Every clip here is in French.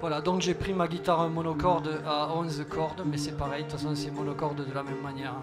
Voilà, donc j'ai pris ma guitare monocorde à 11 cordes, mais c'est pareil, de toute façon c'est monocorde de la même manière.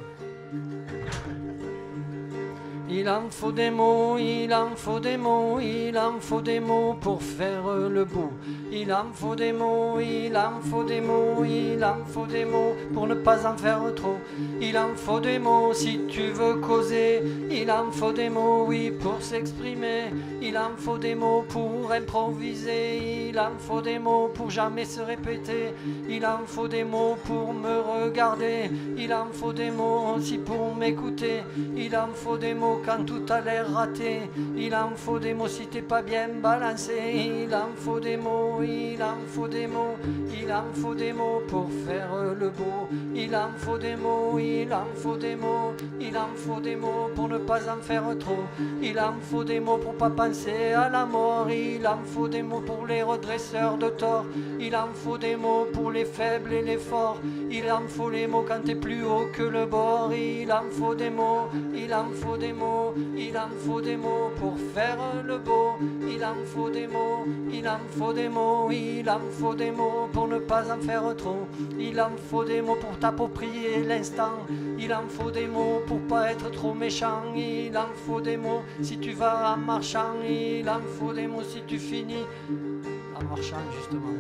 Il en faut des mots, il en faut des mots, il en faut des mots pour faire le beau. Il en faut des mots, il en faut des mots, il en faut des mots pour ne pas en faire trop. Il en faut des mots si tu veux causer, il en faut des mots, oui, pour s'exprimer. Il en faut des mots pour improviser, il en faut des mots pour jamais se répéter. Il en faut des mots pour me regarder, il en faut des mots aussi pour m'écouter. Il en faut des mots quand tout a l'air raté, il en faut des mots si t'es pas bien balancé. Il en faut des mots, il en faut des mots, il en faut des mots pour faire le beau. Il en faut des mots, il en faut des mots, il en faut des mots pour ne pas en faire trop. Il en faut des mots pour pas penser à la mort. Il en faut des mots pour les redresseurs de tort. Il en faut des mots pour les faibles et les forts. Il en faut les mots quand t'es plus haut que le bord. Il en faut des mots, il en faut des mots, il en faut des mots pour faire le beau. Il en faut des mots, il en faut des mots, il en faut des mots pour ne pas en faire trop. Il en faut des mots pour t'approprier l'instant. Il en faut des mots pour pas être trop méchant. Il en faut des mots si tu vas en marchant. Il en faut des mots si tu finis en marchant justement.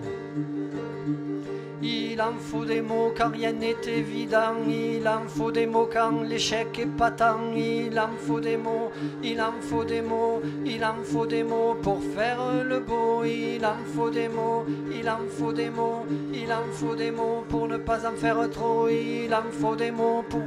Il en faut des mots quand rien n'est évident. Il en faut des mots quand l'échec est patent. Il en faut des mots, il en faut des mots, il en faut des mots pour faire le beau. Il en faut des mots, il en faut des mots, il en faut des mots pour ne pas en faire trop. Il en faut des mots pour...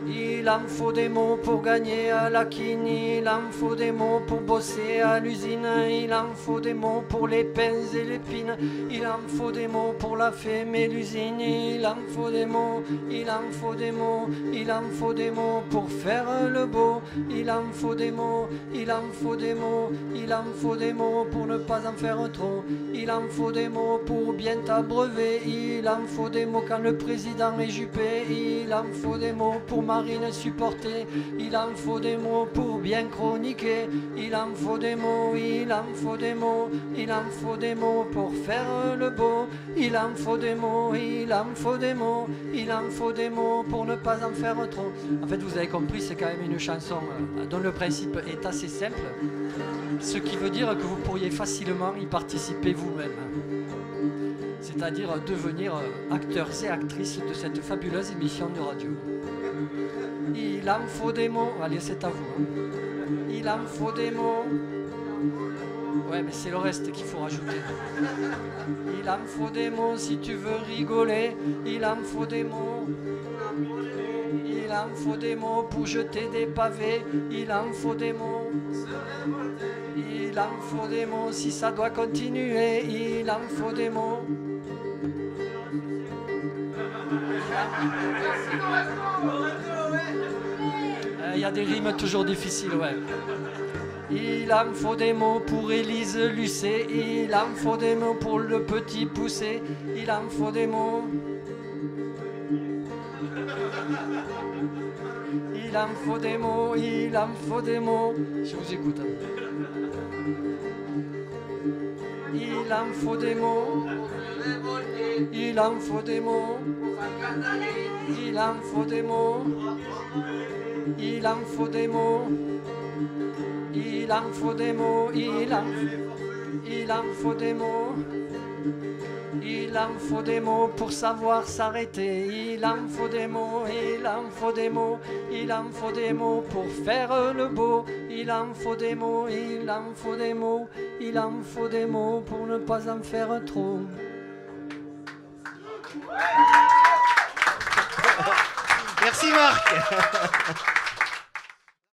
Il en faut des mots pour gagner à la quine. Il en faut des mots pour bosser à l'usine. Il en faut des mots pour les pains et l'épine. Il en faut des mots pour la femme et l'usine. Il en faut des mots, il en faut des mots, il en faut des mots pour faire le beau. Il en faut des mots, il en faut des mots, il en faut des mots pour ne pas en faire trop. Il en faut des mots pour bien t'abreuver. Il en faut des mots quand le président est juppé. Il en faut des mots pour Marine supporter. Il en faut des mots pour bien chroniquer. Il en faut des mots, il en faut des mots, il en faut des mots pour faire le beau. Il en faut des mots, il en faut des mots, il en faut des mots pour ne pas en faire trop. En fait, vous avez compris, c'est quand même une chanson dont le principe est assez simple, ce qui veut dire que vous pourriez facilement y participer vous-même, c'est-à-dire devenir acteurs et actrices de cette fabuleuse émission de radio. Il en faut des mots, allez, c'est à vous. Il en faut des mots. Ouais, mais c'est le reste qu'il faut rajouter. Il en faut des mots si tu veux rigoler. Il en faut des mots. Il en faut des mots pour jeter des pavés. Il en faut des mots. Il en faut des mots si ça doit continuer. Il en faut des mots. Il y a des rimes toujours difficiles, ouais. Il en faut des mots pour Élise Lucet. Il en faut des mots pour le petit poussé. Il en faut des mots. Il en faut des mots, il en faut des mots. Je vous écoute. Il en faut des mots. Il en faut des mots. Il en faut des mots. Il en faut des mots. Il en faut des mots. Il en faut des mots. Il en faut des mots pour savoir s'arrêter. Il en faut des mots, il en faut des mots, il en faut des mots pour faire le beau. Il en faut des mots, il en faut des mots, il en faut des mots pour ne pas en faire trop. Merci Marc.